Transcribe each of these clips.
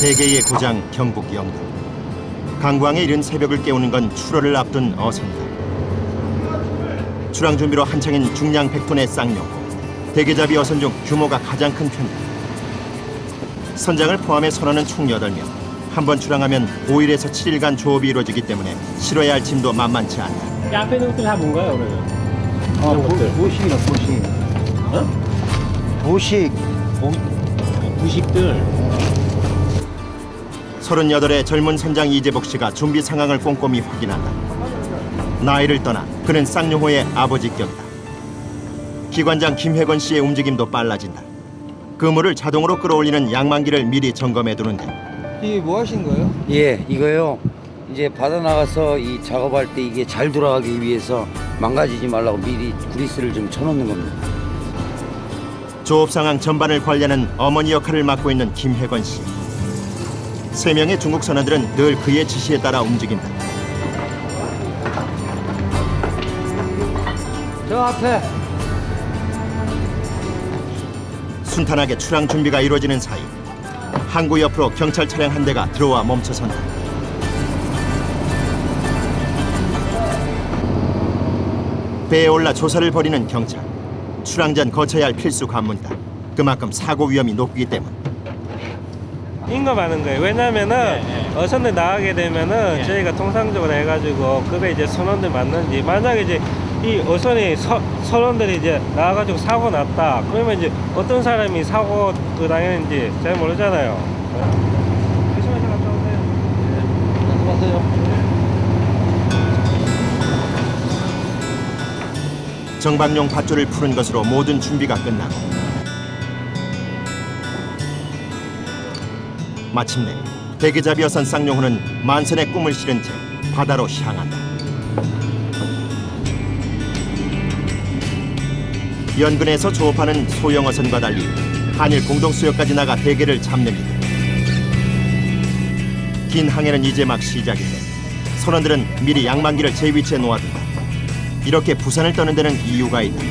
대게의 고장 경북 영도. 강광의 이른 새벽을 깨우는 건 출어를 앞둔 어선다. 출항 준비로 한창인 중량 100톤의 쌍용. 대게잡이 어선 중 규모가 가장 큰 편이다. 선장을 포함해 선원은 총 8명. 한 번 출항하면 5일에서 7일간 조업이 이루어지기 때문에 실어야 할 짐도 만만치 않다. 이 앞에 있는 것들 다 뭔가요, 그러면? 보식이라 보식. 어? 보식. 부식들. 38의 젊은 선장 이재복 씨가 준비 상황을 꼼꼼히 확인한다. 나이를 떠나 그는 쌍용호의 아버지격이다. 기관장 김혜건 씨의 움직임도 빨라진다. 그물을 자동으로 끌어올리는 양만기를 미리 점검해 두는데 이게 뭐 하신 거예요? 예, 이거요. 이제 바다 나가서 이 작업할 때 이게 잘 돌아가기 위해서 망가지지 말라고 미리 그리스를 좀 쳐놓는 겁니다. 조업 상황 전반을 관리하는 어머니 역할을 맡고 있는 김혜건 씨. 3명의 중국 선원들은 늘 그의 지시에 따라 움직인다. 저 앞에. 순탄하게 출항 준비가 이루어지는 사이 항구 옆으로 경찰 차량 한 대가 들어와 멈춰선다. 배에 올라 조사를 벌이는 경찰. 출항 전 거쳐야 할 필수 관문이다. 그만큼 사고 위험이 높기 때문. 인검하는 거예요. 왜냐면은 어선들 나가게 되면은 저희가 통상적으로 해가지고 그게 이제 선원들 맞는지, 만약에 이제 이 어선이 선원들이 이제 나와가지고 사고 났다. 그러면 이제 어떤 사람이 사고 그 당했는지 잘 모르잖아요. 조심해서 갔다 오세요. 말씀하세요. 정박용 밧줄을 푸는 것으로 모든 준비가 끝나고 마침내 대게잡이 어선 쌍용호는 만선의 꿈을 실은 채 바다로 향한다. 연근에서 조업하는 소형 어선과 달리 한일 공동수역까지 나가 대게를 잡는 이들. 긴 항해는 이제 막 시작인데 선원들은 미리 양만기를 제 위치에 놓아둔다. 이렇게 부산을 떠는 데는 이유가 있다.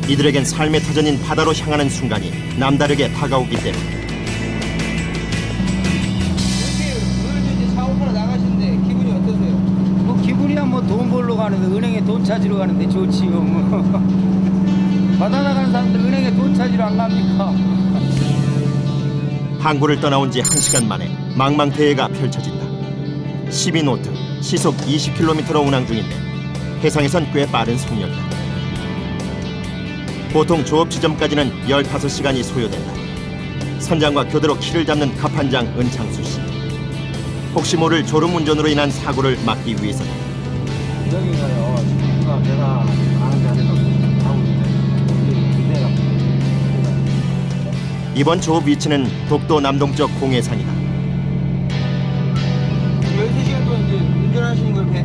이들에겐 삶의 터전인 바다로 향하는 순간이 남다르게 다가오기 때문에. 오늘 사고 팔아 나가시는데 기분이 어떠세요? 뭐 기분이야 뭐 돈 벌러 가는데 은행에 돈 찾으러 가는데 좋지요 뭐. 바다 나가는 사람들 은행에 돈 찾으러 안 갑니까? 항구를 떠나온 지 1시간 만에 망망대해가 펼쳐진다. 12노트, 시속 20km로 운항 중인데 해상에선 꽤 빠른 속력이다. 보통 조업 지점까지는 15시간이 소요된다. 선장과 교대로 키를 잡는 갑판장 은창수 씨. 혹시 모를 졸음운전으로 인한 사고를 막기 위해서다. 여기가요. 내가 아는 자리가 하고 있는데 이번 조업 위치는 독도 남동쪽 공해상이다. 13시간 동안 이제 운전하시는 걸 배?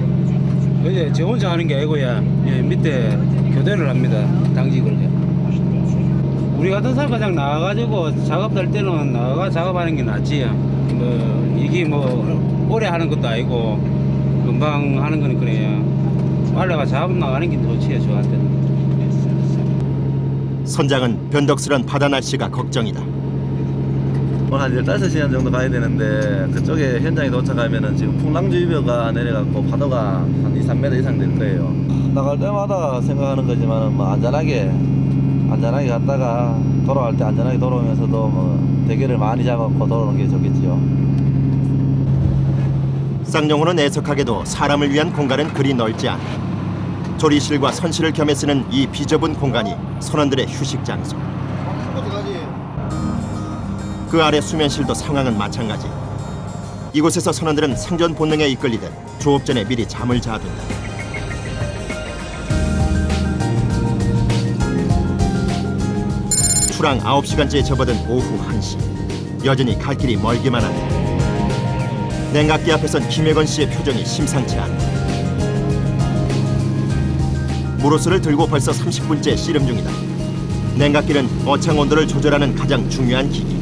예, 저 혼자 하는 게 아니고요. 예, 밑에 교대를 합니다. 당직을요. 우리 같은 사람 그냥 나가가지고 작업할 때는 나가 작업하는 게 낫지요. 뭐 이게 뭐 오래 하는 것도 아니고 금방 하는 거는 그래요. 빨래가 작업 나가는 게 좋지요, 저한테는. 선장은 변덕스런 바다 날씨가 걱정이다. 한 15시간 정도 가야 되는데 그쪽에 현장에 도착하면은 지금 풍랑주의보가 내려갖고 파도가 한 2, 3m 이상 될 거예요. 나갈 때마다 생각하는 거지만은 뭐 안전하게 갔다가 돌아갈 때 안전하게 돌아오면서도 뭐 대게를 많이 잡아놓고 돌아오는 게 좋겠지요. 쌍용호는 애석하게도 사람을 위한 공간은 그리 넓지 않다. 조리실과 선실을 겸해 쓰는 이 비좁은 공간이 선원들의 휴식 장소. 그 아래 수면실도 상황은 마찬가지. 이곳에서 선원들은 생존 본능에 이끌리듯 조업 전에 미리 잠을 자둔다. 출항 9시간째에 접어든 오후 1시. 여전히 갈 길이 멀기만 하다. 냉각기 앞에선 김혜건 씨의 표정이 심상치 않다. 무로스를 들고 벌써 30분째 씨름 중이다. 냉각기는 어창 온도를 조절하는 가장 중요한 기기.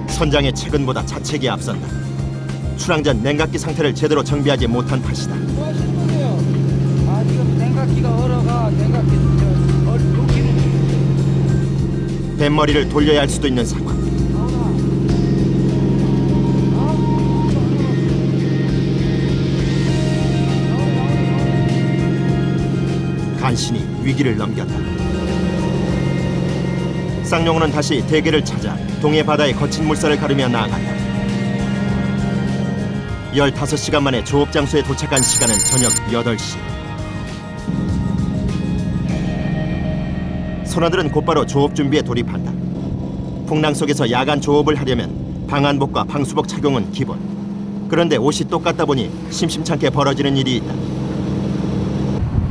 선장의 체근보다 자책이 앞선다. 출항 전 냉각기 상태를 제대로 정비하지 못한 탓이다. 뭐 하시는 거세요? 아 지금 냉각기가 얼어가 냉각기 녹이는 뱃머리를 돌려야 할 수도 있는 상황. 간신히 위기를 넘겼다. 쌍용호는 다시 대게를 찾아 동해 바다의 거친 물살을 가르며 나아간다. 15시간 만에 조업 장소에 도착한 시간은 저녁 8시. 선원들은 곧바로 조업 준비에 돌입한다. 풍랑 속에서 야간 조업을 하려면 방한복과 방수복 착용은 기본. 그런데 옷이 똑같다 보니 심심찮게 벌어지는 일이 있다.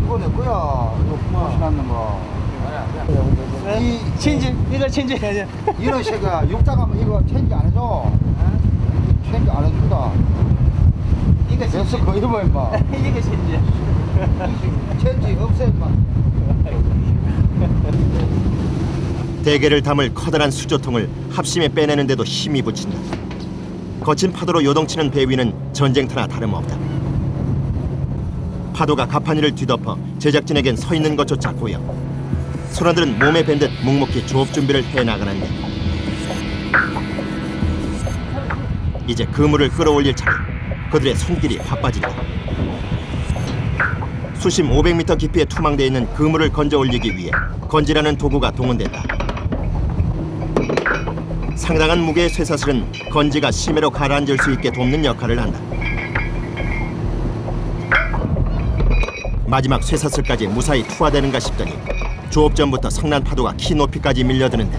이거 내 거야. 이거 신났는 거. 이 친지 이거 친지 이런 새끼야 육자 가면 이거 체인지 안 해줘. 체인지 안 해준다. 이거 됐어 거 입어 임마. 이게 친지 체인지 없애 임마. 대게를 담을 커다란 수조통을 합심에 빼내는데도 힘이 붙인다. 거친 파도로 요동치는 배 위는 전쟁터나 다름없다. 파도가 가판위를 뒤덮어 제작진에겐 서 있는 것조차 보여. 선원들은 몸에 밴 듯 묵묵히 조업 준비를 해나가는데 이제 그물을 끌어올릴 차례. 그들의 손길이 바빠진다. 수심 500m 깊이에 투망되어 있는 그물을 건져 올리기 위해 건지라는 도구가 동원된다. 상당한 무게의 쇠사슬은 건지가 심해로 가라앉을 수 있게 돕는 역할을 한다. 마지막 쇠사슬까지 무사히 투하되는가 싶더니 조업 전부터 성난 파도가 키 높이까지 밀려드는데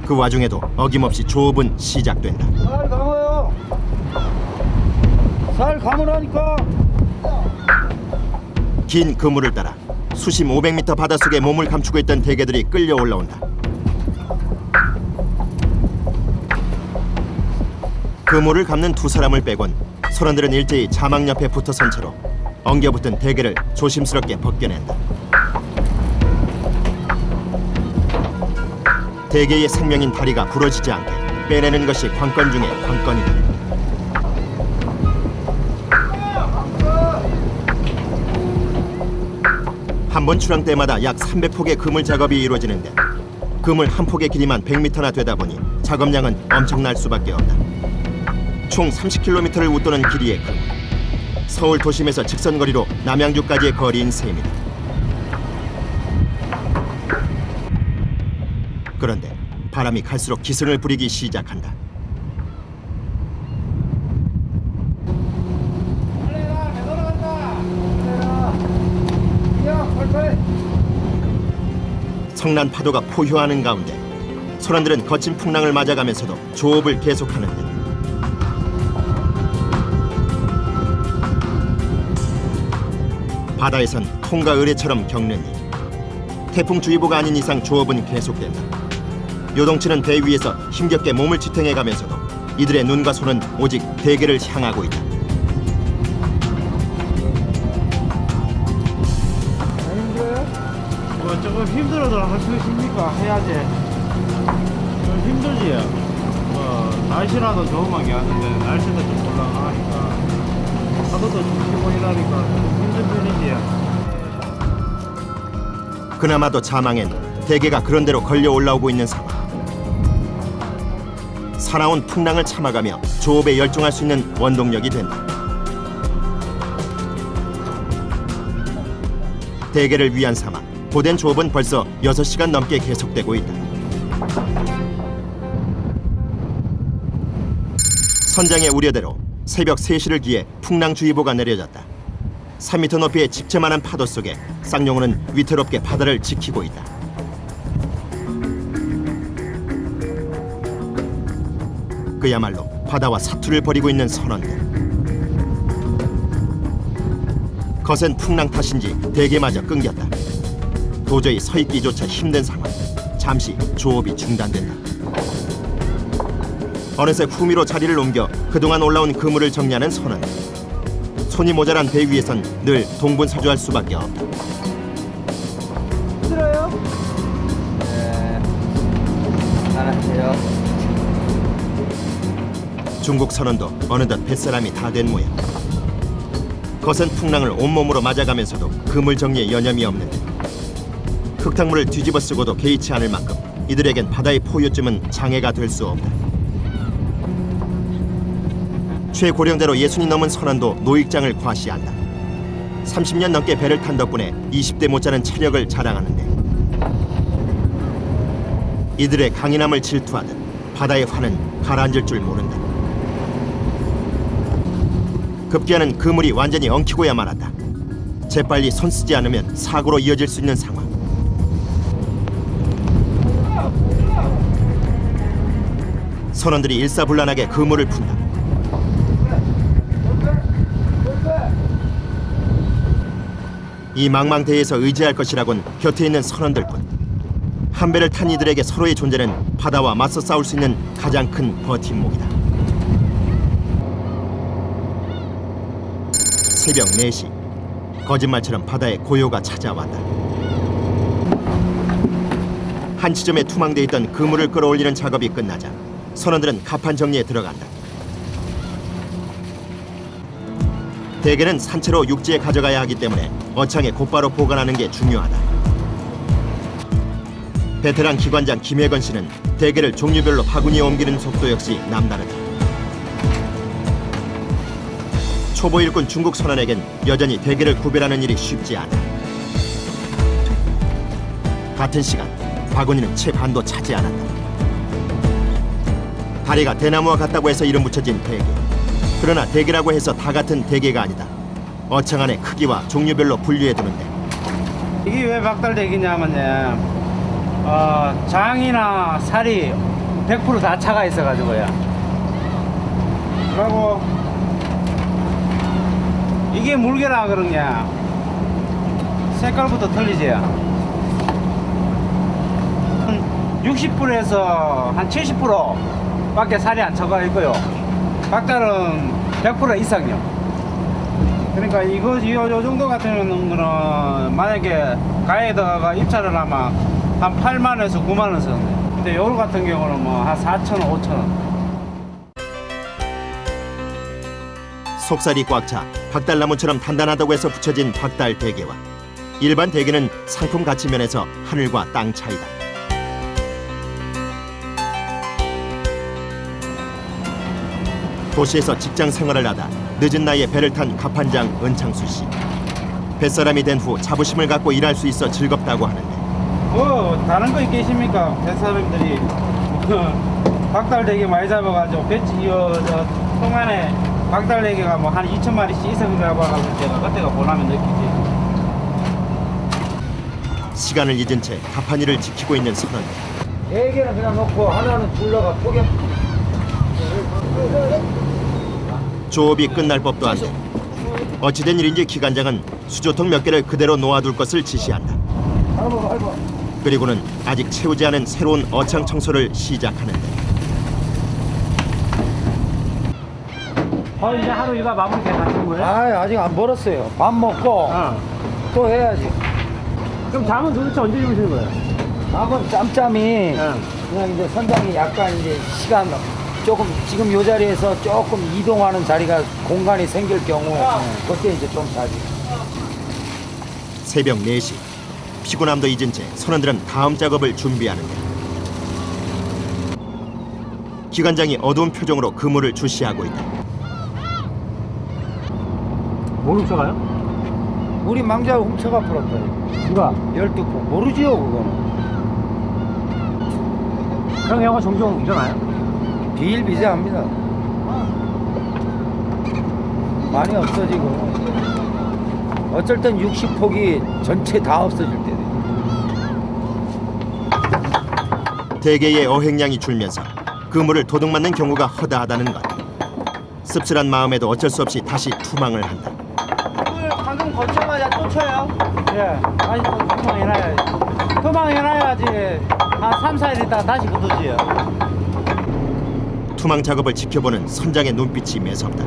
그 와중에도 어김없이 조업은 시작된다. 살 감아요. 살 감으라니까. 긴 그물을 따라 수심 500m 바닷속에 몸을 감추고 있던 대게들이 끌려 올라온다. 그물을 감는 두 사람을 빼곤 선원들은 일제히 자막 옆에 붙어선 채로 엉겨붙은 대게를 조심스럽게 벗겨낸다. 대게의 생명인 다리가 부러지지 않게 빼내는 것이 관건 중의 관건이다. 한 번 출항 때마다 약 300폭의 그물 작업이 이루어지는데 그물 한 폭의 길이만 100m나 되다 보니 작업량은 엄청날 수밖에 없다. 총 30km를 웃도는 길이의 그물. 서울 도심에서 직선거리로 남양주까지의 거리인 셈이다. 그런데 바람이 갈수록 기승을 부리기 시작한다. 성난 파도가 포효하는 가운데 선원들은 거친 풍랑을 맞아가면서도 조업을 계속하는데 바다에선 콩과 의뢰처럼 겪는 일. 태풍주의보가 아닌 이상 조업은 계속된다. 요동치는 배 위에서 힘겹게 몸을 지탱해가면서도 이들의 눈과 손은 오직 대게를 향하고 있다. 뭐 조금 힘들어도 할 수 있습니까? 해야지. 좀 힘들지. 뭐 날씨라도 좋으면 괜찮은데 날씨도 좀 곤란하니까 파도도 좀 치고 이러니까 좀 힘든 편이지. 그나마도 자망엔 대게가 그런대로 걸려 올라오고 있는 상황. 사나운 풍랑을 참아가며 조업에 열중할 수 있는 원동력이 된다. 대게를 위한 삼아 고된 조업은 벌써 6시간 넘게 계속되고 있다. 선장의 우려대로 새벽 3시를 기해 풍랑주의보가 내려졌다. 3m 높이의 집채만한 파도 속에 쌍용호는 위태롭게 바다를 지키고 있다. 그야말로 바다와 사투를 벌이고 있는 선원들. 거센 풍랑 탓인지 대게마저 끊겼다. 도저히 서 있기조차 힘든 상황. 잠시 조업이 중단된다. 어느새 후미로 자리를 옮겨 그동안 올라온 그물을 정리하는 선원. 손이 모자란 배 위에선 늘 동분서주할 수밖에 없다. 힘들어요? 네. 잘하세요. 중국 선원도 어느덧 뱃사람이 다 된 모양. 거센 풍랑을 온몸으로 맞아가면서도 그물 정리에 여념이 없는데 흙탕물을 뒤집어 쓰고도 개의치 않을 만큼 이들에겐 바다의 포효쯤은 장애가 될 수 없다. 최고령자로 60이 넘은 선원도 노익장을 과시한다. 30년 넘게 배를 탄 덕분에 20대 못지않은 체력을 자랑하는데 이들의 강인함을 질투하듯 바다의 화는 가라앉을 줄 모른다. 급기야는 그물이 완전히 엉키고야 말았다. 재빨리 손 쓰지 않으면 사고로 이어질 수 있는 상황. 선원들이 일사불란하게 그물을 푼다. 이 망망대해에서 의지할 것이라곤 곁에 있는 선원들뿐. 한 배를 탄 이들에게 서로의 존재는 바다와 맞서 싸울 수 있는 가장 큰 버팀목이다. 새벽 4시 거짓말처럼 바다에 고요가 찾아왔다. 한 지점에 투망돼 있던 그물을 끌어올리는 작업이 끝나자 선원들은 갑판 정리에 들어간다. 대게는 산채로 육지에 가져가야 하기 때문에 어창에 곧바로 보관하는 게 중요하다. 베테랑 기관장 김혜건 씨는 대게를 종류별로 바구니에 옮기는 속도 역시 남다르다. 초보 일꾼 중국 선원에겐 여전히 대게를 구별하는 일이 쉽지 않아. 같은 시간 바구니는 채 반도 차지 않았다. 다리가 대나무와 같다고 해서 이름 붙여진 대게. 그러나 대게라고 해서 다 같은 대게가 아니다. 어창 안의 크기와 종류별로 분류해두는데 이게 왜 박달대기냐면요, 장이나 살이 100% 다 차가 있어가지고요. 그리고 이게 물개라 그러냐, 색깔부터 틀리지요. 한 60%에서 한 70% 밖에 살이 안 차가 있고요. 박달은 100% 이상요. 그러니까 요 정도 같은 거는 만약에 가에다가 입찰을 하면 한 8만원에서 9만원 쓰는데, 근데 요거 같은 경우는 뭐 한 4,000원, 5,000원. 속살이 꽉 차 박달나무처럼 단단하다고 해서 붙여진 박달 대게와 일반 대게는 상품 가치 면에서 하늘과 땅 차이다. 도시에서 직장 생활을 하다 늦은 나이에 배를 탄 갑판장 은창수 씨. 뱃사람이 된 후 자부심을 갖고 일할 수 있어 즐겁다고 하는데 뭐 다른 거 있겠습니까? 뱃사람들이 박달대게 많이 잡아가지고 통 안에 박달대게가 뭐 한 2,000마리씩 있어가지고 제가 그때가 보람을 느끼지. 시간을 잊은 채 갑판이를 지키고 있는 선원들. 대개는 그냥 놓고 하나는 둘러가 포개. 조업이 끝날 법도 한데 어찌된 일인지 기관장은 수조통 몇 개를 그대로 놓아둘 것을 지시한다. 그리고는 아직 채우지 않은 새로운 어창 청소를 시작하는데 이제 하루 일과 마무리 되는 거예요? 아직 안 벌었어요. 밥 먹고 또 해야지. 그럼 잠은 도대체 언제 주무시는 거예요? 밥은 짬짬이 그냥 이제 선장이 약간 이제 시간 조금 지금 요 자리에서 조금 이동하는 자리가 공간이 생길 경우 그때 이제 좀 자지. 새벽 4시 피곤함도 잊은 채 선원들은 다음 작업을 준비하는데 기관장이 어두운 표정으로 그물을 주시하고 있다. 뭘 훔쳐가요? 우리 망자 훔쳐가 풀었다. 누가? 12포. 모르지요 그거는. 그런 경우가 종종 일어나요? 비일비재합니다. 많이 없어지고 어쩔 땐 60폭이 전체 다 없어질 때 돼요. 대게의 어획량이 줄면서 그물을 도둑맞는 경우가 허다하다는 것. 씁쓸한 마음에도 어쩔 수 없이 다시 투망을 한다. 방금 거쳐가자 또 쳐요? 예, 다시 또 투망해놔야지. 투망해놔야지 한 3, 4일 있다가 다시 굳어지요. 투망 작업을 지켜보는 선장의 눈빛이 매섭다.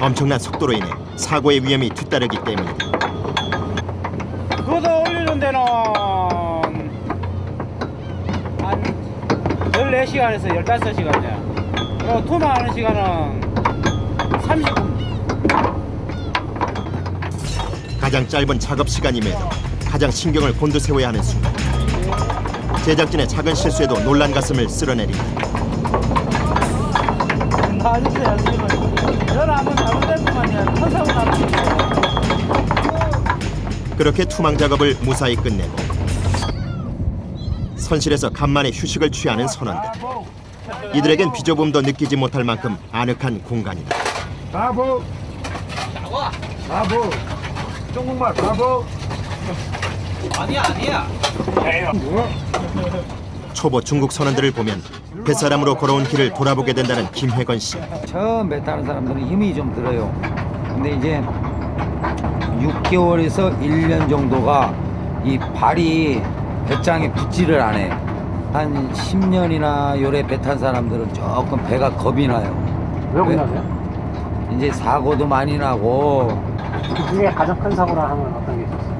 엄청난 속도로 인해 사고의 위험이 뒤따르기 때문이다. 그거 올리는 데는 한 14시간에서 15시간이야. 토막하는 시간은 30분. 가장 짧은 작업 시간임에도 가장 신경을 곤두세워야 하는 순간. 제작진의 작은 실수에도 놀란 가슴을 쓸어내린다. 나와주세요, 지금. 저는 한번 잘못했구만요. 터사고 나는 그렇게 투망 작업을 무사히 끝내고 선실에서 간만에 휴식을 취하는 선원들. 이들에겐 비좁음도 느끼지 못할 만큼 아늑한 공간이다. 바보. 바보. 중국말 바보. 초보 중국 선원들을 보면 뱃사람으로 걸어온 길을 돌아보게 된다는 김혜건 씨. 처음 배 타는 사람들은 힘이 좀 들어요. 근데 이제 6개월에서 1년 정도가 이 발이 배짱에 붙지를 않아요. 한 10년이나 요래 배 탄 사람들은 조금 배가 겁이 나요. 왜 겁나세요? 이제 사고도 많이 나고 그 중에 가장 큰 사고라 하면 어떤 게 있었어요?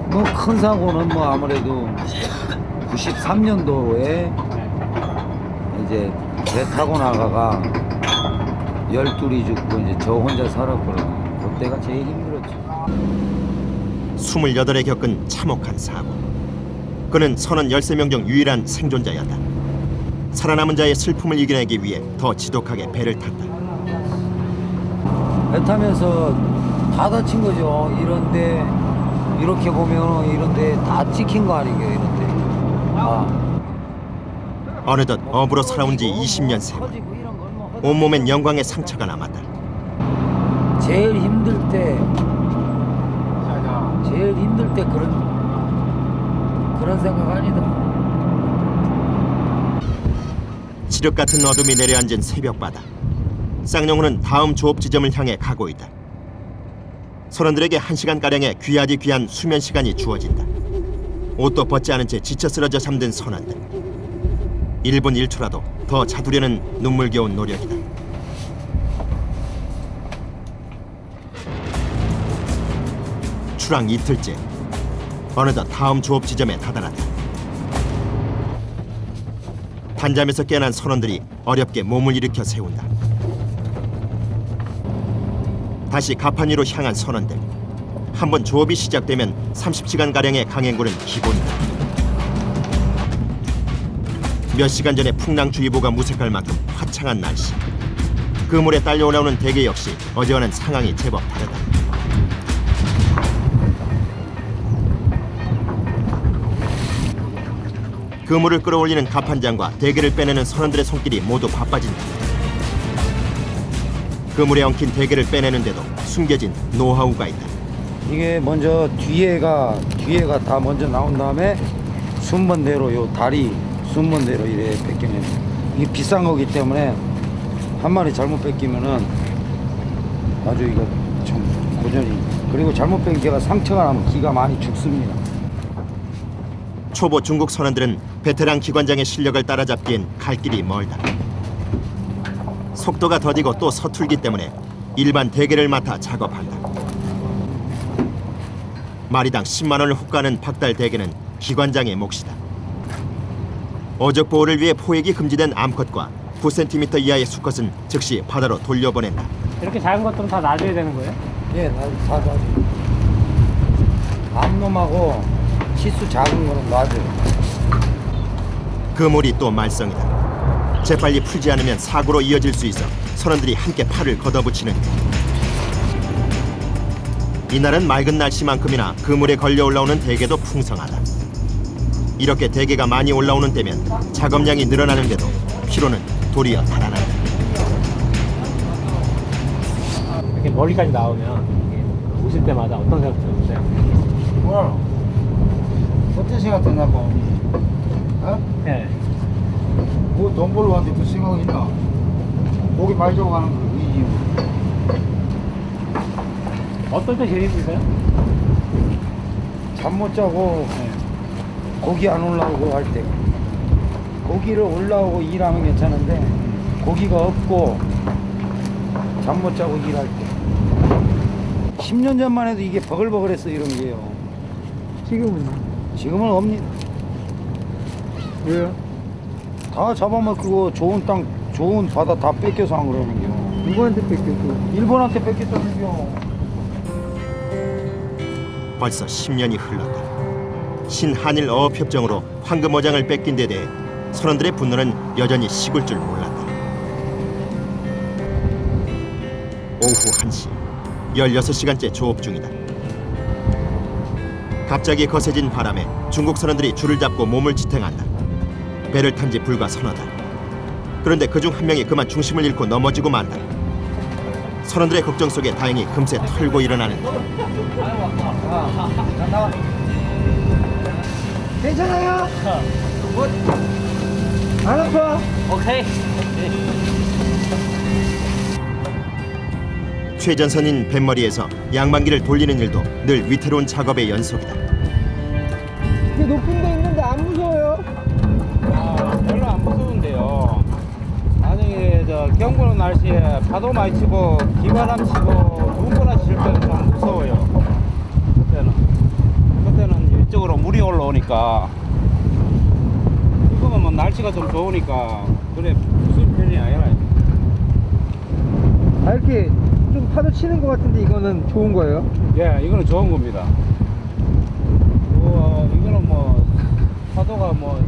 뭐 큰 사고는 뭐 아무래도 93년도에 이제 배 타고 나가가 12이 죽고 이제 저 혼자 살았거든요. 그때가 제일 힘들었죠. 28에 겪은 참혹한 사고. 그는 선원 13명 중 유일한 생존자였다. 살아남은 자의 슬픔을 이겨내기 위해 더 지독하게 배를 탔다. 배 타면서 다 다친 거죠. 이런데 이렇게 보면 이런데 다 찍힌 거 아니에요. 이런데. 어느덧 어부로 살아온 지 20년 세월. 온몸엔 영광의 상처가 남았다. 제일 힘들 때 그런 생각 아니다. 지륵 같은 어둠이 내려앉은 새벽바다. 쌍용호는 다음 조업 지점을 향해 가고 있다. 선원들에게 1시간가량의 귀하디 귀한 수면 시간이 주어진다. 옷도 벗지 않은 채 지쳐 쓰러져 잠든 선원들. 1분 1초라도 더 자두려는 눈물겨운 노력이다. 출항 이틀째. 어느덧 다음 조업 지점에 다다랐다. 단잠에서 깨어난 선원들이 어렵게 몸을 일으켜 세운다. 다시 가판 위로 향한 선원들. 한번 조업이 시작되면 30시간가량의 강행군은 기본이다. 몇 시간 전에 풍랑주의보가 무색할 만큼 화창한 날씨. 그물에 딸려 올라오는 대게 역시 어제와는 상황이 제법 다르다. 그물을 끌어올리는 가판장과 대게를 빼내는 선원들의 손길이 모두 바빠진다. 그물에 엉킨 대게를 빼내는데도 숨겨진 노하우가 있다. 이게 먼저 뒤에가 다 먼저 나온 다음에 순번대로 요 다리 순번대로 이래 뺏기면 이게 비싼 거기 때문에 한 마리 잘못 뺏기면은 아주 이거 좀 고전이. 그리고 잘못 뺏긴 개가 상처가 나면 기가 많이 죽습니다. 초보 중국 선원들은 베테랑 기관장의 실력을 따라잡기엔 갈 길이 멀다. 속도가 더디고 또 서툴기 때문에 일반 대게를 맡아 작업한다. 마리당 10만 원을 호가하는 박달 대게는 기관장의 몫이다. 어적 보호를 위해 포획이 금지된 암컷과 9cm 이하의 수컷은 즉시 바다로 돌려보낸다. 이렇게 작은 것들은 다 놔줘야 되는 거예요? 예, 다 암놈하고 치수 작은 거는 놔줘요. 그물이 또 말썽이다. 재빨리 풀지 않으면 사고로 이어질 수 있어 선원들이 함께 팔을 걷어붙이는 것. 이날은 맑은 날씨만큼이나 그물에 걸려 올라오는 대게도 풍성하다. 이렇게 대게가 많이 올라오는 때면 작업량이 늘어나는데도 피로는 도리어 달아난다. 이렇게 멀리까지 나오면 오실 때마다 어떤 생각 드셨어요? 뭐야? 어떤 생각 드냐고? 어? 네. 뭐 돈 벌러 왔는데 무슨 생각이 있나? 고기 많이 주고 가는 거 이지. 어떨 때 제일 힘드세요? 잠 못 자고 고기 안 올라오고 할 때. 고기를 올라오고 일하면 괜찮은데 고기가 없고 잠 못 자고 일할 때. 10년 전만 해도 이게 버글버글했어 이런 게요. 지금은 없니다. 왜요? 다 잡아먹고 좋은 땅 좋은 바다 다 뺏겨서 안 그러는겨. 누구한테 뺏겼어? 일본한테 뺏겼다는겨. 벌써 10년이 흘렀다. 신한일 어업협정으로 황금어장을 뺏긴 데 대해 선원들의 분노는 여전히 식을 줄 몰랐다. 오후 1시 16시간째 조업 중이다. 갑자기 거세진 바람에 중국 선원들이 줄을 잡고 몸을 지탱한다. 배를 탄 지 불과 서너 달. 그런데 그중 한 명이 그만 중심을 잃고 넘어지고 만다. 선원들의 걱정 속에 다행히 금세 털고 일어나는다. 괜찮아요? 뭐? 안 아파? 오케이. 최전선인 뱃머리에서 양반기를 돌리는 일도 늘 위태로운 작업의 연속이다. 이게 높은 데 있는데 안 무서워요? 별로 안 무서운데요. 나중에 경고는 날씨에 파도 많이 치고 비바람 치고 눈보라 칠 때는 좀 무서워요. 그때는 이쪽으로 물이 올라오니까. 지금은 뭐 날씨가 좀 좋으니까 그래 무슨 편이 아니라. 이렇게 좀 파도 치는 것 같은데 이거는 좋은 거예요? 예, 이거는 좋은 겁니다. 이거는 뭐 파도가 뭐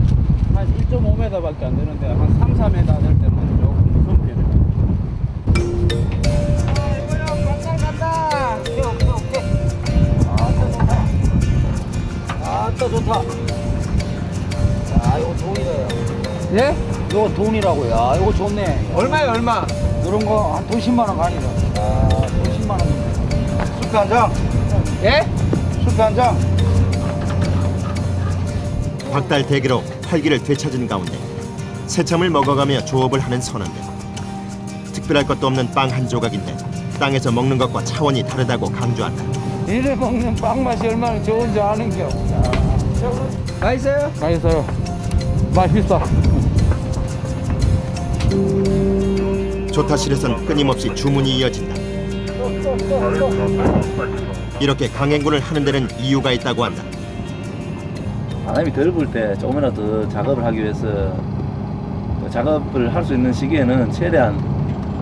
한 1.5m밖에 안 되는데 한 3, 4m 될 때는 조금 무서운 편이에요. 이거요, 간다. 오케이. 아따 좋다. 야 이거 돈이다. 예? 이거 돈이라고요. 야 이거 좋네. 얼마요, 얼마? 이런 거 한 돈 10만 원 가니까. 돈 10만 원. 술배 한 장? 예? 술배 한 장? 박달 대기로 활기를 되찾은 가운데 새참을 먹어가며 조업을 하는 선원들. 특별할 것도 없는 빵 한 조각인데 땅에서 먹는 것과 차원이 다르다고 강조한다. 이래 먹는 빵 맛이 얼마나 좋은지 아는겨. 맛있어요? 맛있어요. 맛있어. 조타실에선 끊임없이 주문이 이어진다. 이렇게 강행군을 하는 데는 이유가 있다고 한다. 바람이 덜 불 때 조금이라도 더 작업을 하기 위해서 작업을 할 수 있는 시기에는 최대한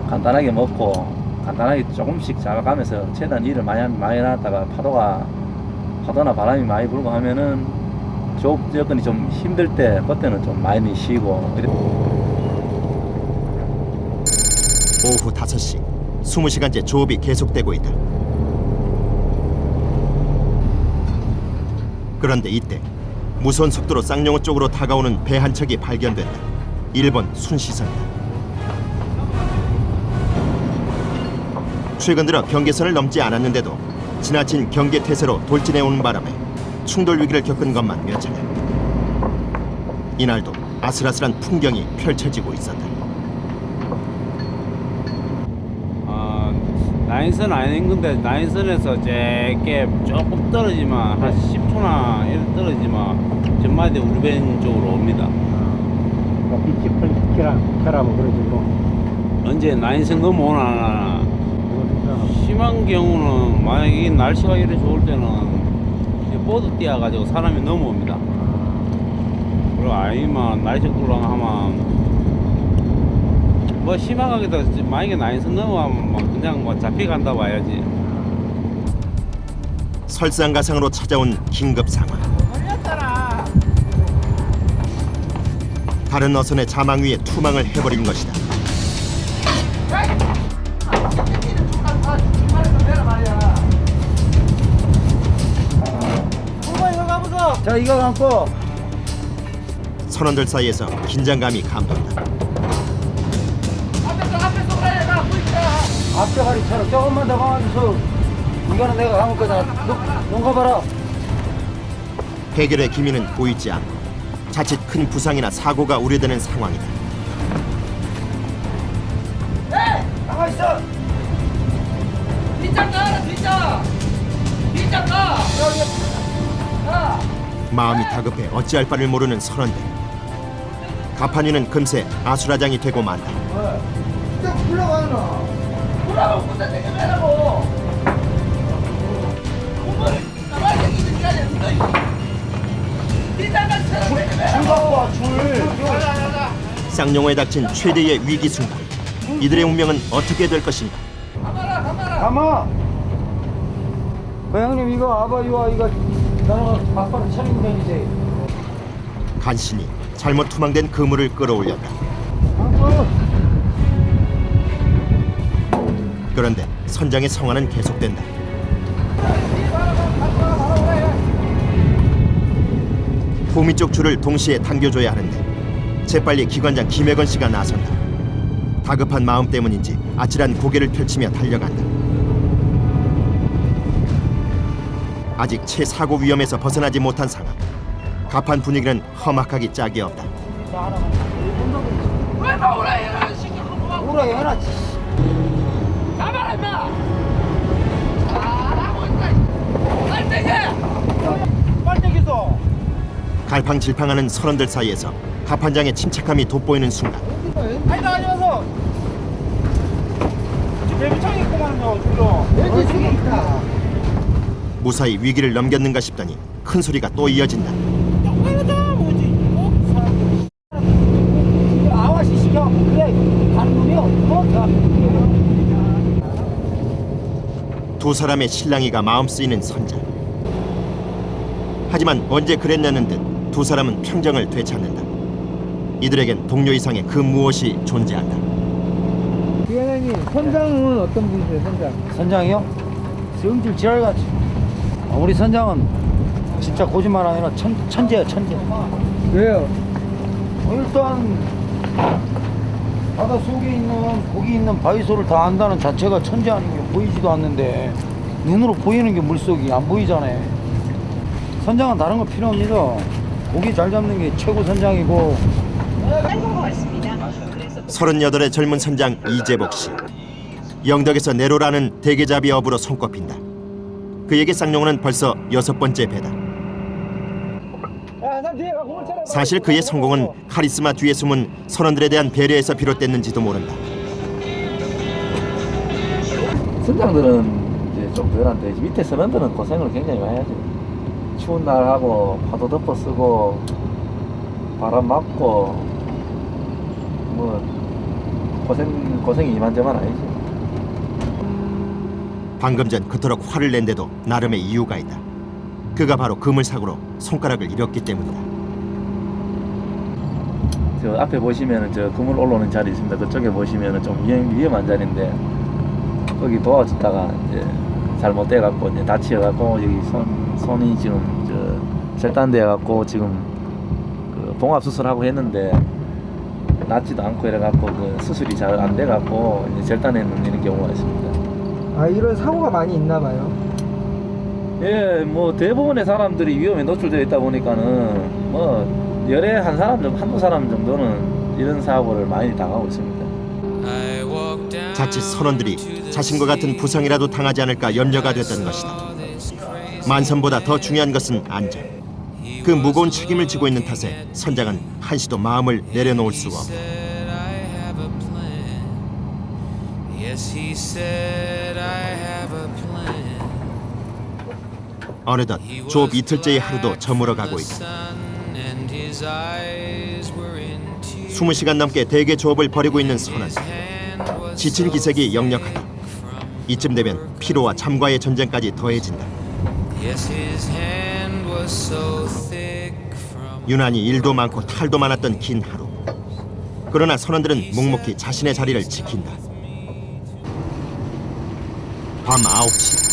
간단하게 먹고 간단하게 조금씩 잡아가면서 최대한 일을 많이 놨다가 파도나 바람이 많이 불고 하면은 조업 여건이 좀 힘들 때 그때는 좀 많이 쉬고 오후 5시 20시간째 조업이 계속되고 있다. 그런데 이때 무서운 속도로 쌍용호 쪽으로 다가오는 배 한 척이 발견된다. 일본 순시선이다. 최근 들어 경계선을 넘지 않았는데도 지나친 경계 태세로 돌진해오는 바람에 충돌 위기를 겪은 것만 몇 차례. 이날도 아슬아슬한 풍경이 펼쳐지고 있었다. 나인선 아닌 건데 나인선에서 짧게 조금 떨어지면 한 10초나 이렇게 떨어지면 전마대 우리벤 쪽으로 옵니다. 빛이 켜라고 그런 식으로. 언제 나인선 넘어오나 심한 경우는 만약에 이 날씨가 이렇게 좋을 때는 보드 띄어가지고 사람이 넘어옵니다. 그리고 아니면 날씨 꿀렁하면 뭐 심하게도 만약에 나인선 넘어가면 뭐 그냥 뭐 잡혀간다 봐야지. 설상가상으로 찾아온 긴급 상황. 다른 어선의 자망 위에 투망을 해버린 것이다. 자 이거 감고. 선원들 사이에서 긴장감이 감돈다. 앞대가리처럼 조금만 더 가면서 이거는 내가 감을 거다. 넌 가봐라. 해결의 기미는 보이지 않고 자칫 큰 부상이나 사고가 우려되는 상황이다. 가만 있어. 마음이 다급해 어찌할 바를 모르는 선원들. 가판위는 금세 아수라장이 되고 만다. 쌍용호에 닥친 최대의 위기 순간. 이들의 운명은 어떻게 될 것인가? 가마. 형님 이거 아바이와 이거 나는 막바로 차리면 되지. 간신히 잘못 투망된 그물을 끌어올렸다. 그런데 선장의 성화는 계속된다. 호미 쪽 줄을 동시에 당겨줘야 하는데 재빨리 기관장 김혜건 씨가 나선다. 다급한 마음 때문인지 아찔한 고개를 펼치며 달려간다. 아직 채 사고 위험에서 벗어나지 못한 상황. 갑판 분위기는 험악하기 짝이 없다. 오라 해라. 갈팡질팡하는 선원들 사이에서 갑판장의 침착함이 돋보이는 순간 안녕하세요. 배부창이 있구만요, 줄로. 무사히 위기를 넘겼는가 싶더니 큰 소리가 또 이어진다. 아와씨 시켜. 그래 가는 놈이요. 두 사람의 실랑이가 마음 쓰이는 선장. 하지만 언제 그랬냐는 듯 두 사람은 평정을 되찾는다. 이들에겐 동료 이상의 그 무엇이 존재한다. 위원장님, 선장은 어떤 분이세요, 선장? 선장이요? 성질 지랄같이. 우리 선장은 진짜 거짓말 아니라 천재야 천재. 왜요? 일단 바다 속에 있는 거기 있는 바위소를 다 안다는 자체가 천재 아닌 게 보이지도 않는데 눈으로 보이는 게 물속이 안 보이잖아요. 선장은 다른 거 필요 없니다. 고기 잘 잡는 게 최고 선장이고. 38의 젊은 선장 이재복 씨. 영덕에서 내로라는 대게잡이 업으로 손꼽힌다. 그에게 쌍용호는 벌써 6번째 배다. 사실 그의 성공은 카리스마 뒤에 숨은 선원들에 대한 배려에서 비롯됐는지도 모른다. 선장들은 이제 좀 덜한데 밑에 선원들은 고생을 굉장히 많이 하죠. 추운 날 하고 파도 덮어 쓰고 바람 맞고 뭐 고생이 이만저만 아니지. 방금 전 그토록 화를 낸데도 나름의 이유가 있다. 그가 바로 그물사고로 손가락을 잃었기 때문이다. 저 앞에 보시면은 저 그물 올라오는 자리 있습니다. 그쪽에 보시면은 좀 위험한 자리인데 거기 도와주다가 이제 잘못돼 갖고 이제 다치어 갖고 여기 손이 지금 저 절단돼 갖고 지금 그 봉합 수술하고 했는데 낫지도 않고 이래 갖고 그 수술이 잘 안 돼 갖고 이제 절단해 놓는 경우가 있습니다. 아, 이런 사고가 많이 있나 봐요. 예, 뭐 대부분의 사람들이 위험에 노출되어 있다 보니까는 뭐 열에 한두 사람 정도는 이런 사고를 많이 당하고 있습니다. 자칫 선원들이 자신과 같은 부상이라도 당하지 않을까 염려가 됐던 것이다. 만선보다 더 중요한 것은 안전. 그 무거운 책임을 지고 있는 탓에 선장은 한시도 마음을 내려놓을 수가 없다. 어느덧 조업 이틀째의 하루도 저물어가고 있다. 20시간 넘게 대게 조업을 벌이고 있는 선원. 지친 기색이 역력하다. 이쯤 되면 피로와 잠과의 전쟁까지 더해진다. 유난히 일도 많고 탈도 많았던 긴 하루. 그러나 선원들은 묵묵히 자신의 자리를 지킨다. 밤 9시.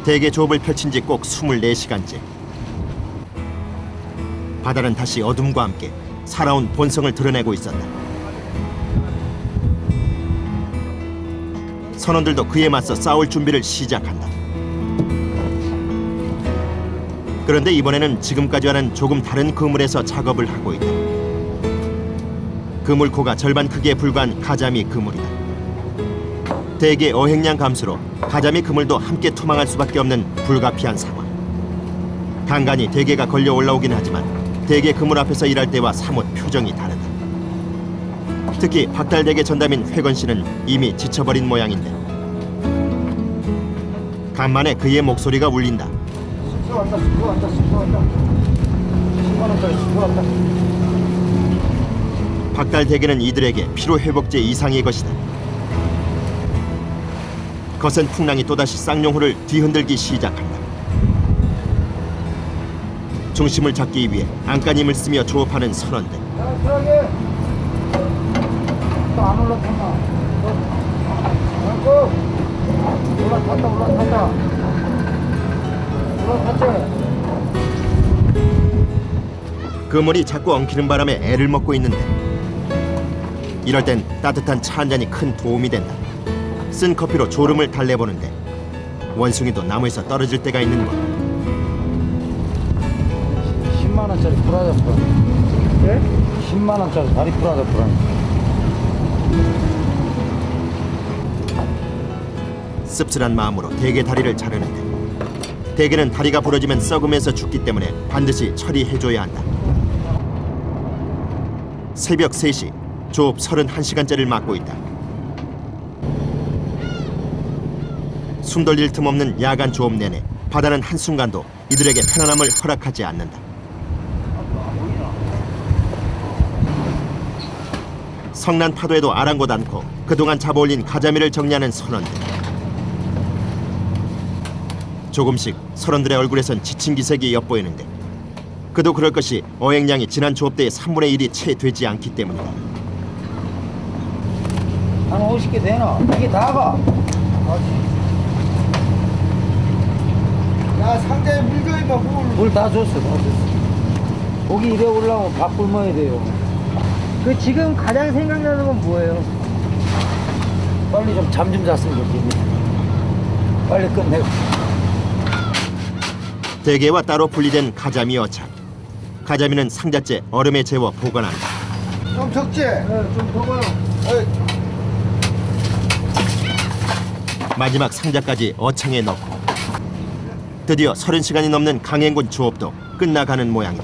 대게 조업을 펼친 지 꼭 24시간째. 바다는 다시 어둠과 함께 살아온 본성을 드러내고 있었다. 선원들도 그에 맞서 싸울 준비를 시작한다. 그런데 이번에는 지금까지와는 조금 다른 그물에서 작업을 하고 있다. 그물코가 절반 크기에 불과한 가자미 그물이다. 대게 어획량 감소로 가자미 그물도 함께 투망할 수밖에 없는 불가피한 상황. 간간히 대게가 걸려 올라오긴 하지만 대게 그물 앞에서 일할 때와 사뭇 표정이 다르다. 특히 박달대게 전담인 회건 씨는 이미 지쳐버린 모양인데 간만에 그의 목소리가 울린다. 숙소 왔다. 10만 원짜리 숙소 왔다. 박달 대게는 이들에게 피로 회복제 이상의 것이다. 거센 풍랑이 또다시 쌍용호를 뒤흔들기 시작한다. 중심을 잡기 위해 안간힘을 쓰며 조업하는 선원들. 야, 들어가게. 또 안 올라탔나? 올라탔다. 올라탔지? 그물이 자꾸 엉키는 바람에 애를 먹고 있는데 이럴 땐 따뜻한 차 한 잔이 큰 도움이 된다. 쓴 커피로 졸음을 달래보는데 원숭이도 나무에서 떨어질 때가 있는 것. 10만 원짜리 프라자 프라. 예? 10만 원짜리 다리 프라자 프라. 씁쓸한 마음으로 대게 다리를 자르는데 대게는 다리가 부러지면 썩으면서 죽기 때문에 반드시 처리해줘야 한다. 새벽 3시 조업 31시간째를 맡고 있다. 숨 돌릴 틈 없는 야간 조업 내내 바다는 한순간도 이들에게 편안함을 허락하지 않는다. 성난 파도에도 아랑곳 않고 그동안 잡아올린 가자미를 정리하는 선원들. 조금씩 선원들의 얼굴에선 지친 기색이 엿보이는데 그도 그럴 것이 어획량이 지난 조업 때의 3분의 1이 채 되지 않기 때문이다. 한 50개 되나? 이게 다가. 야, 상자에 물겨 임마, 물. 물 다 줬어. 고기 이래 올라오면 밥 굶어야 돼요. 그 지금 가장 생각나는 건 뭐예요? 빨리 좀 잠 좀 잤으면 좋겠네. 빨리 끝내고. 대게와 따로 분리된 가자미 어착. 가자미는 상자째 얼음에 재워 보관한다. 좀 적지? 좀 적어요. 마지막 상자까지 어창에 넣고 드디어 30시간이 넘는 강행군 조업도 끝나가는 모양이다.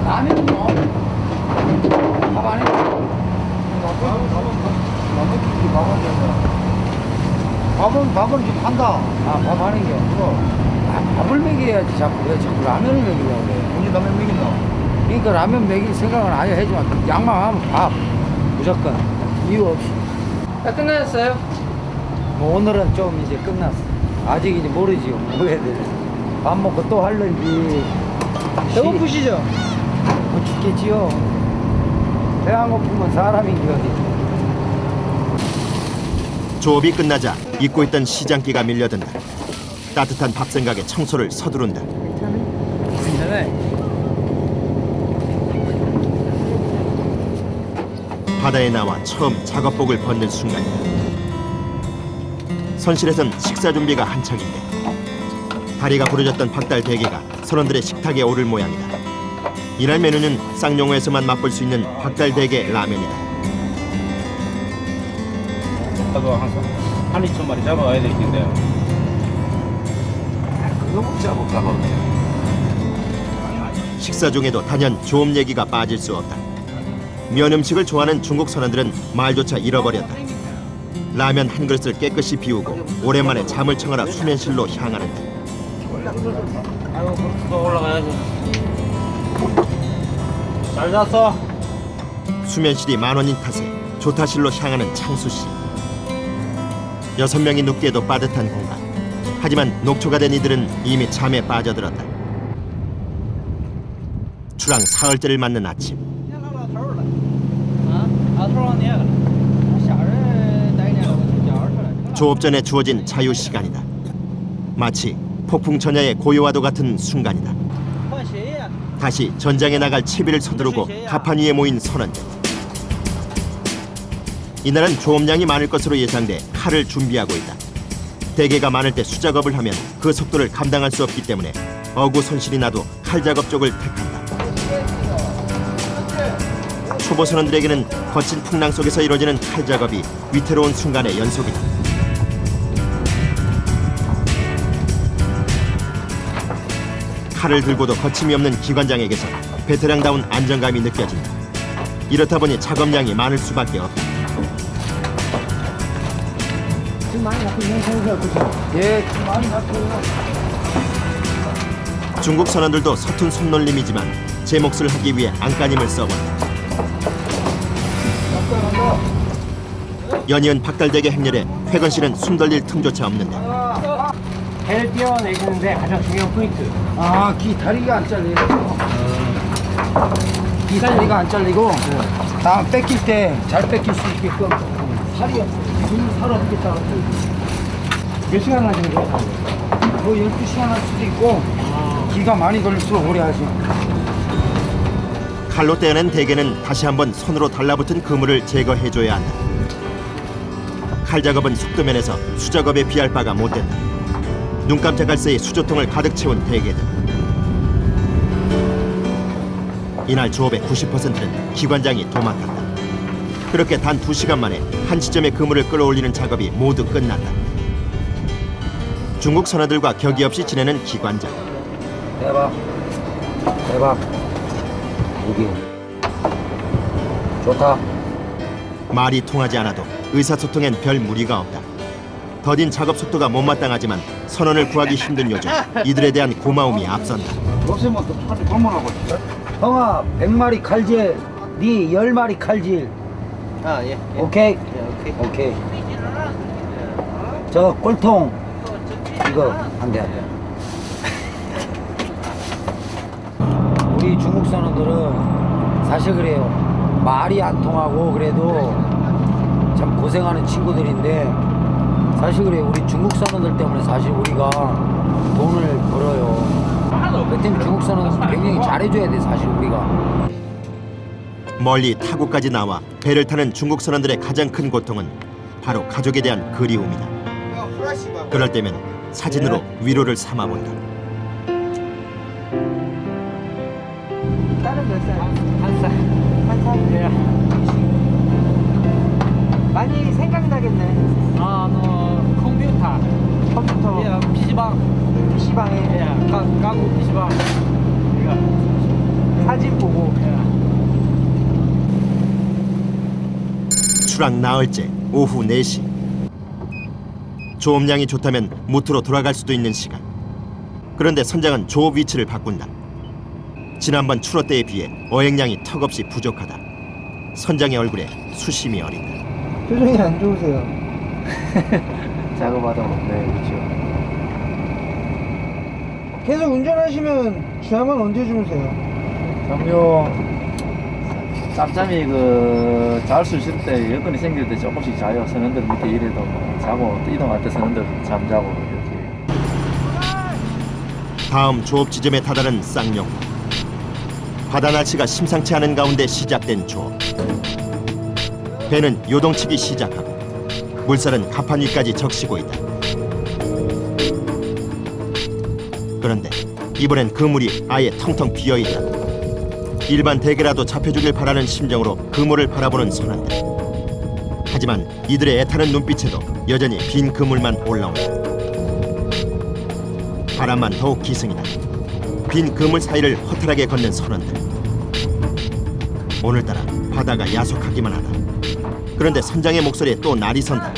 라면 뭐? 밥 안 해? 밥은 좀 한다. 아, 밥 하는 게 없고. 밥을 먹여야지 자꾸. 왜 자꾸 라면을 먹이려고 그래? 언제 라면 먹인다? 그러니까 라면 먹일 생각은 아예 하지만 양만하면 밥. 무조건. 이유 없이. 다 끝나셨어요? 뭐 오늘은 좀 이제 끝났어. 아직 이제 모르지요. 뭐 해야 되는지. 밥 먹고 또 할는지. 배고프시죠? 뭐 죽겠지요. 배 안 고프면 사람인지 어디. 조업이 끝나자 잊고 있던 시장기가 밀려든다. 따뜻한 밥 생각에 청소를 서두른다. 괜찮아요. 바다에 나와 처음 작업복을 벗는 순간이다. 선실에선 식사 준비가 한창인데 다리가 부러졌던 박달 대게가 선원들의 식탁에 오를 모양이다. 이날 메뉴는 쌍용호에서만 맛볼 수 있는 박달 대게 라면이다. 나도 항상 한 2,000마리 잡아가야 될 텐데. 그거 못 잡을까 봐. 식사 중에도 단연 조업 얘기가 빠질 수 없다. 면 음식을 좋아하는 중국 선원들은 말조차 잃어버렸다. 라면 한 그릇을 깨끗이 비우고 오랜만에 잠을 청하러 수면실로 향하는다. 아이고, 또 올라가야지. 잘 잤어? 수면실이 만원인 탓에 조타실로 향하는 창수씨. 6명이 눕기에도 빠듯한 공간. 하지만 녹초가 된 이들은 이미 잠에 빠져들었다. 추랑 사흘째를 맞는 아침. 조업 전에 주어진 자유시간이다. 마치 폭풍 전야의 고요와도 같은 순간이다. 다시 전장에 나갈 채비를 서두르고 가판 위에 모인 선원들. 이날은 조업량이 많을 것으로 예상돼 칼을 준비하고 있다. 대게가 많을 때 수작업을 하면 그 속도를 감당할 수 없기 때문에 어구 손실이 나도 칼 작업 쪽을 택한다. 초보 선원들에게는 거친 풍랑 속에서 이루어지는 칼 작업이 위태로운 순간의 연속이다. 칼을 들고도 거침이 없는 기관장에게서 베테랑다운 안정감이 느껴진다. 이렇다 보니 작업량이 많을 수밖에 없다. 지금 많이 잡히는 상태가 그죠? 예, 좀 많이 잡혀요. 중국 선원들도 서툰 손놀림이지만 제 몫을 하기 위해 안간힘을 써본다. 연이은 박달대게 행렬에 회건 씨는 숨 돌릴 틈조차 없는데 배를 띄워내시는데 가장 중요한 포인트. 아, 기 다리가 안 잘리고. 기 다리가 안 잘리고. 다음 뺏길 때 잘 뺏길 수 있게끔 살이 없겠다. 몇 시간 하시는 거예요? 뭐 12시간 할 수도 있고 기가 많이 걸릴수록 오래 하지. 칼로 떼어낸 대게는 다시 한번 손으로 달라붙은 그물을 제거해줘야 한다. 칼 작업은 속도면에서 수작업에 비할 바가 못 된다. 눈 깜짝할 새에 수조통을 가득 채운 대게들. 이날 조업의 90%는 기관장이 도맡았다. 그렇게 단 2시간 만에 한 지점의 그물을 끌어올리는 작업이 모두 끝났다. 중국 선원들과 격이 없이 지내는 기관장. 대박. 여기 좋다. 말이 통하지 않아도 의사소통엔 별 무리가 없다. 더딘 작업 속도가 못마땅하지만 선원을 구하기 힘든 요즘 이들에 대한 고마움이 앞선다. 요새만 또 차를 방문하고 있어. 형아 100마리 칼질, 네 10마리 칼질. 아, 예. 오케이? 예, 오케이. 오케이. 저 꼴통 이거 안 돼. 우리 중국 선원들은 사실 그래요. 말이 안 통하고 그래도 참 고생하는 친구들인데 사실 그래요. 우리 중국 선원들 때문에 사실 우리가 돈을 벌어요. 그 때문에 중국 선원은 굉장히 잘해줘야 돼 사실 우리가. 멀리 타국까지 나와 배를 타는 중국 선원들의 가장 큰 고통은 바로 가족에 대한 그리움이다. 그럴 때면 사진으로 위로를 삼아본다. 딸은 몇 살? 한 살. 한 살? 네. 많이 생각나겠네. 컴퓨터. 컴퓨터, 예, PC방. PC방에 예, 강국 PC방. 사진 보고. 추락 나흘째 오후 4시. 조업량이 좋다면 무트로 돌아갈 수도 있는 시간. 그런데 선장은 조업 위치를 바꾼다. 지난번 추로 때에 비해 어획량이 턱없이 부족하다. 선장의 얼굴에 수심이 어린다. 표정이 안 좋으세요. 작업하다 네 그렇죠. 계속 운전하시면 잠은 언제 주무세요? 잠요 짬짬이 그 잘 수 있을 때 여건이 생길 때 조금씩 자요. 선원들 밑에 일해도 뭐 자고 또 이동할 때 선원들 잠자고 이렇게. 다음 조업 지점에 다다른 쌍용. 바다 날씨가 심상치 않은 가운데 시작된 조업. 배는 요동치기 시작하고 물살은 가판 위까지 적시고 있다. 그런데 이번엔 그물이 아예 텅텅 비어있다. 일반 대게라도 잡혀주길 바라는 심정으로 그물을 바라보는 선원들. 하지만 이들의 애타는 눈빛에도 여전히 빈 그물만 올라온다. 바람만 더욱 기승이다. 빈 그물 사이를 허탈하게 걷는 선원들. 오늘따라 바다가 야속하기만 하다. 그런데 선장의 목소리에 또 날이 선다.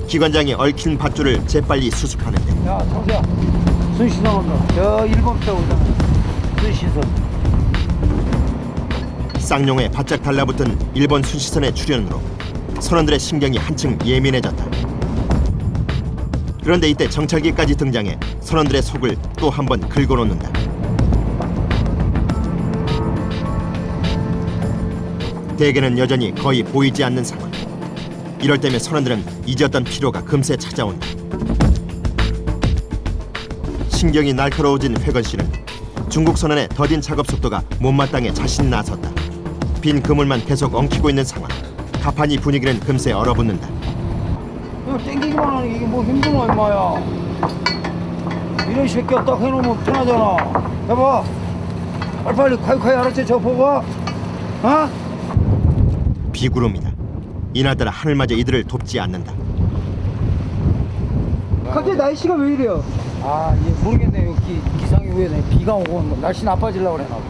기관장이 얽힌 밧줄을 재빨리 수습하는데 야, 정수야. 순시선 온다. 저 1번 표 오잖아. 순시선. 쌍용에 바짝 달라붙은 일본 순시선의 출현으로 선원들의 신경이 한층 예민해졌다. 그런데 이때 정찰기까지 등장해 선원들의 속을 또 한 번 긁어놓는다. 대게는 여전히 거의 보이지 않는 상황. 이럴 때면 선원들은 잊었던 피로가 금세 찾아온다. 신경이 날카로워진 회건 씨는 중국 선원의 더딘 작업 속도가 못마땅해 자신 나섰다. 빈 그물만 계속 엉키고 있는 상황. 가판이 분위기는 금세 얼어붙는다. 이거 땡기기만 하는 게 이게 뭐 힘드나 임마야. 이런 새끼가 딱 해놓으면 편하잖아. 해봐. 빨리빨리 콸콸 알았지? 저 보고. 어? 비구름이다. 이날따라 하늘마저 이들을 돕지 않는다. 갑자기 날씨가 왜 이래요? 아, 이제 모르겠네요. 기상이 왜 비가 오고 뭐 날씨 나빠지려고 그래나 보다.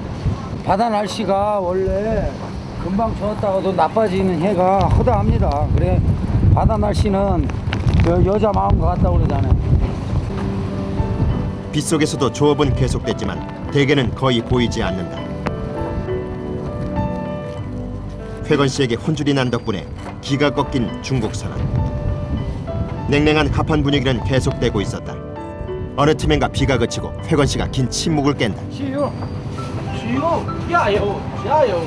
바다 날씨가 원래 금방 좋았다가도 나빠지는 해가 허다합니다. 그래 바다 날씨는 저 여자 마음 것 같다 그러잖아. 빗속에서도 조업은 계속됐지만 대게는 거의 보이지 않는다. 회건 씨에게 혼쭐이 난 덕분에 기가 꺾인 중국 선원. 냉랭한 가판 분위기는 계속되고 있었다. 어느 틈엔가 비가 그치고 회건 씨가 긴 침묵을 깬다. 시유, 야요, 야요.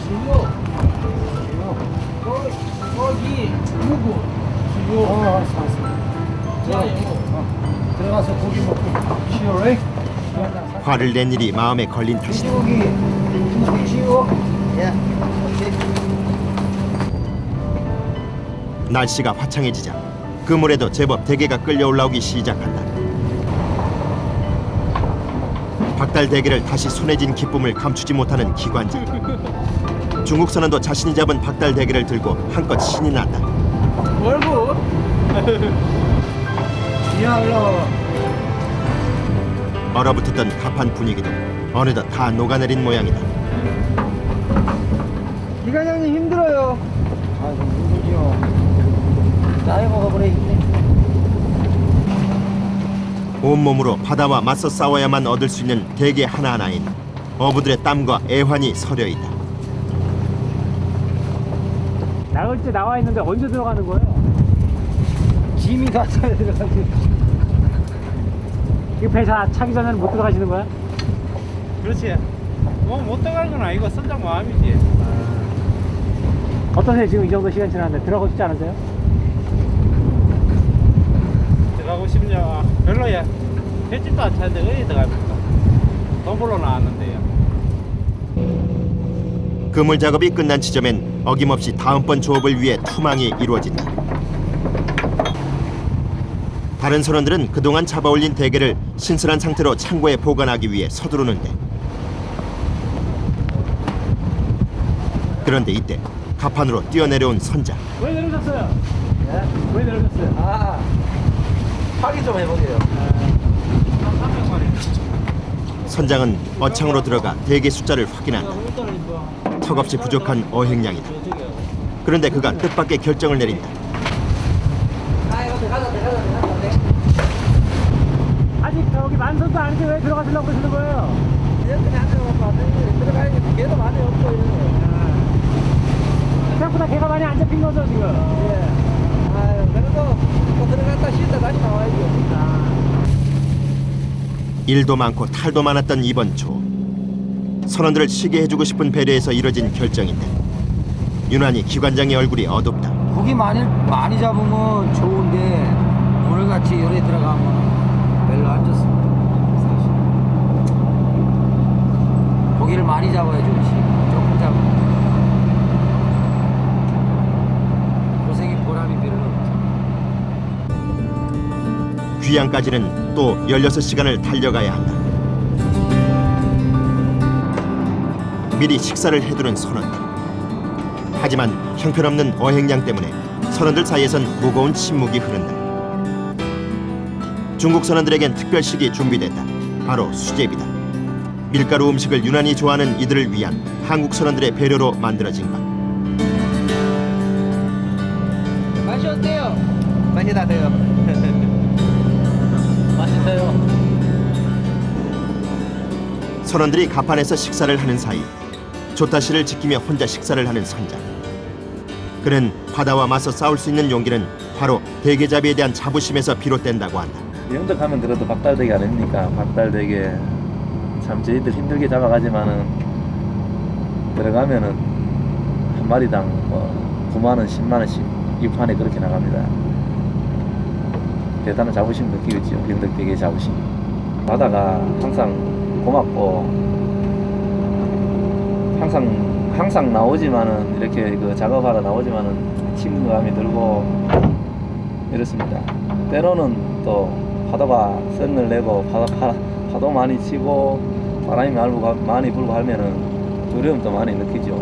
시유, 거기 누구? 시유. 알았어. 야요. 들어가서 고기 먹고. 시오래? 화를 낸 일이 마음에 걸린 탓이다. 고기. 시오. 예. 날씨가 화창해지자 그물에도 제법 대게가 끌려 올라오기 시작한다. 박달 대게를 다시 손에 쥔 기쁨을 감추지 못하는 기관장. 중국 선원도 자신이 잡은 박달 대게를 들고 한껏 신이 난다. 뭘고? 야, 일로 와봐. 얼어붙었던 가판 분위기도 어느덧 다 녹아내린 모양이다. 기관장님 힘들어요. 아이고, 힘들지요. 나이 먹어버려, 있네. 온몸으로 바다와 맞서 싸워야만 얻을 수 있는 대게 하나하나인 어부들의 땀과 애환이 서려 있다. 나갈 때 나와 있는데 언제 들어가는 거예요? 짐이 가져야 들어가지. 이 배 차기 전에는 못 들어가시는 거야? 그렇지. 뭐 못 들어가는 건 아니고 선장 마음이지. 어떠세요? 지금 이 정도 시간 지났는데 들어가고 싶지 않으세요? 들어가고 싶냐? 별로야. 횟집도 안 차는데 어디 들어갑니까? 돈 벌러 나왔는데요. 그물 작업이 끝난 지점엔 어김없이 다음번 조업을 위해 투망이 이루어진다. 다른 선원들은 그동안 잡아올린 대게를 신선한 상태로 창고에 보관하기 위해 서두르는데, 그런데 이때 가판으로 뛰어내려온 선장. 왜 내려오셨어요? 왜 내려오셨어요? 확인 좀 해보게요. 선장은 어창으로 들어가 대게 숫자를 확인한다. 턱없이 부족한 어획량이다. 그런데 그가 뜻밖의 결정을 내린다. 아직 저기 만선도 아닌데 왜 들어가시려고 그러시는 거예요? 들어가야지. 개도 많이 없고. 생각보다 개가 많이 안 잡힌 거죠 지금? 그래도 또 들어갔다 쉬었다 다시 나와야죠. 일도 많고 탈도 많았던 이번 조. 선원들을 쉬게 해주고 싶은 배려에서 이뤄진 결정인데 유난히 기관장의 얼굴이 어둡다. 고기 많이 잡으면 좋은데 오늘같이 열에 들어가면 별로 안 좋습니다. 사실 고기를 많이 잡아야 좋지. 조금 잡으면 고생의 보람이 별로 없죠. 귀양까지는 또 16시간을 달려가야 한다. 미리 식사를 해두는 선원들. 하지만 형편없는 어획량 때문에 선원들 사이에선 무거운 침묵이 흐른다. 중국 선원들에겐 특별식이 준비됐다. 바로 수제비다. 밀가루 음식을 유난히 좋아하는 이들을 위한 한국 선원들의 배려로 만들어진 것. 맛이 어때요? 맛있다세요. 맛있어요. 선원들이 가판에서 식사를 하는 사이 조타시를 지키며 혼자 식사를 하는 선장. 그는 바다와 맞서 싸울 수 있는 용기는 바로 대게잡이에 대한 자부심에서 비롯된다고 한다. 영덕하면 그래도 박달대게 아닙니까? 박달대게 참 저희들 힘들게 잡아가지만은 들어가면은 한 마리당 뭐 9만 원, 10만 원씩 입판에 그렇게 나갑니다. 대단한 자부심 느끼겠죠. 영덕대게 자부심. 바다가 항상 고맙고 항상 나오지만은 이렇게 그 작업하러 나오지만은 친근감이 들고 이렇습니다. 때로는 또 파도가 썰을 내고 파도 많이 치고 바람이 많이 불고 하면은 두려움도 많이 느끼죠.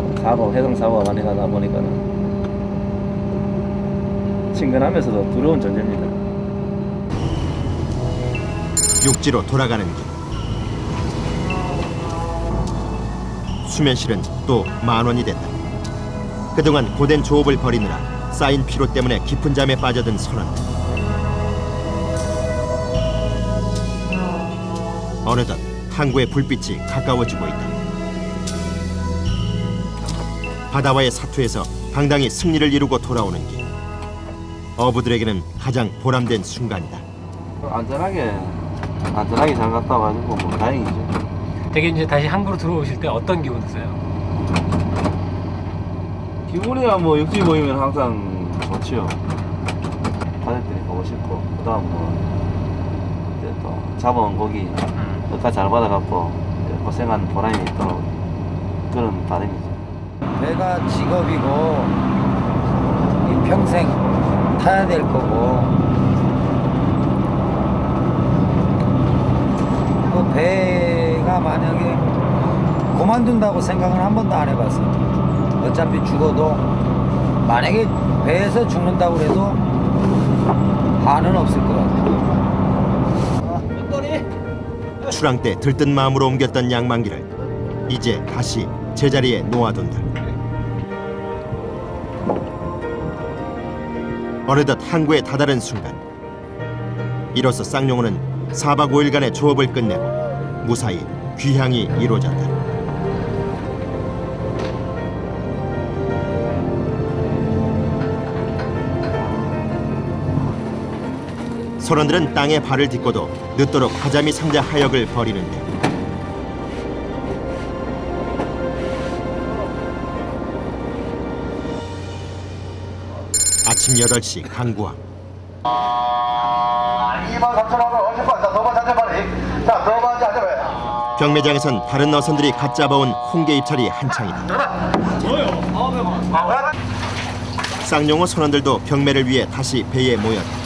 해상 사고가 많이 나다 보니까는 친근하면서도 두려운 존재입니다. 육지로 돌아가는 길. 수면실은 또 10,000원이 됐다. 그동안 고된 조업을 벌이느라 쌓인 피로 때문에 깊은 잠에 빠져든 선원들. 어느덧 항구의 불빛이 가까워지고 있다. 바다와의 사투에서 당당히 승리를 이루고 돌아오는 길. 어부들에게는 가장 보람된 순간이다. 안전하게 잘 갔다 와가지고 뭐 다행이죠. 되게 이제 다시 항구로 들어오실 때 어떤 기분 드세요? 기분이야 뭐 육지 모이면 항상 좋지요. 가족들이 보고 싶고 그다음 뭐 이제 또 잡아온 고기 끝까지 잘 받아갖고 이제 고생한 보람이 있도록 그런 바람이죠. 배가 직업이고 이 평생 타야 될 거고 그 배가 만약에 그만둔다고 생각은 한 번도 안 해봤어요. 어차피 죽어도 만약에 배에서 죽는다고 해도 한은 없을 것 같아요. 출항 때 들뜬 마음으로 옮겼던 양만기를 이제 다시 제자리에 놓아둔다. 어느덧 항구에 다다른 순간, 이로써 쌍용호는 4박 5일간의 조업을 끝내고 무사히 귀향이 이루어졌다. 선원들은 땅에 발을 딛고도 늦도록 하자미 상자 하역을 벌이는데 아침 8시 강구항. 23,550번. 자, 도마 잔잔바리. 자, 도마 잔잔바리. 경매장에선 다른 어선들이 갓 잡아온 홍게 입찰이 한창이다. 쌍용호 선원들도 경매를 위해 다시 배에 모였다.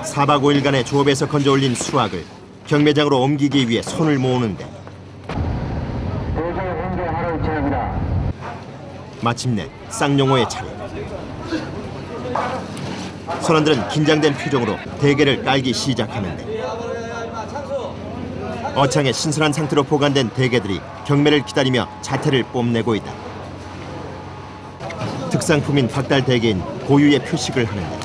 사박 5일간의 조업에서 건져올린 수확을 경매장으로 옮기기 위해 손을 모으는데 마침내 쌍용호의 차례. 선원들은 긴장된 표정으로 대게를 깔기 시작하는데 어창에 신선한 상태로 보관된 대게들이 경매를 기다리며 자태를 뽐내고 있다. 특상품인 박달 대게인 고유의 표식을 하는데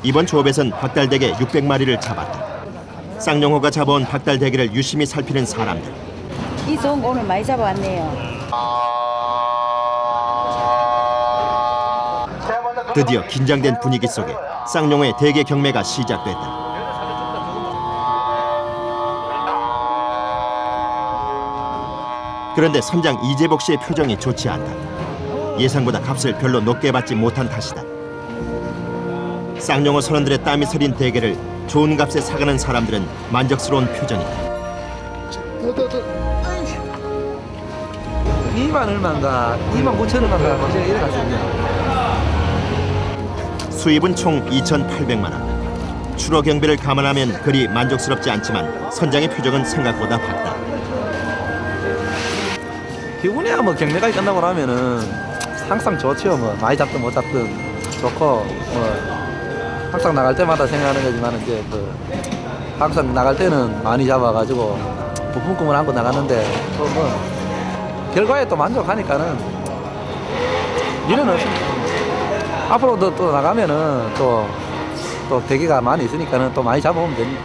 이번 조업에선 박달 대게 600마리를 잡았다. 쌍용호가 잡아온 박달 대게를 유심히 살피는 사람들. 이 좋은 거 오늘 많이 잡아왔네요. 드디어 긴장된 분위기 속에 쌍용호의 대게 경매가 시작됐다. 그런데 선장 이재복 씨의 표정이 좋지 않다. 예상보다 값을 별로 높게 받지 못한 탓이다. 쌍용호 선원들의 땀이 서린 대게를 좋은 값에 사가는 사람들은 만족스러운 표정이다. 2만 얼마인가 2만 9천 얼마인가 뭐 제가 이래 갔습니다. 수입은 총 2,800만 원. 추로 경비를 감안하면 그리 만족스럽지 않지만 선장의 표정은 생각보다 밝다. 기분이야 뭐 경매까지 끝나고 나면은 항상 좋죠. 뭐 많이 잡든 못 잡든 좋고 뭐 항상 나갈 때마다 생각하는 거지만 이제 그 항상 나갈 때는 많이 잡아가지고 부품 꿈을 안고 나갔는데 또 뭐 결과에 또 만족하니까는 일은 없습니다. 앞으로도 또 나가면은 또 대게가 많이 있으니까는 또 많이 잡아오면 됩니다.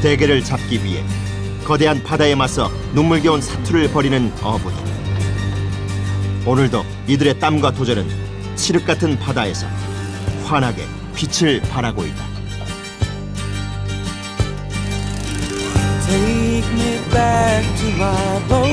대게를 잡기 위해 거대한 바다에 맞서 눈물겨운 사투를 벌이는 어부들. 오늘도 이들의 땀과 도전은 칠흑 같은 바다에서 환하게 빛을 발하고 있다. Take me back to my boat.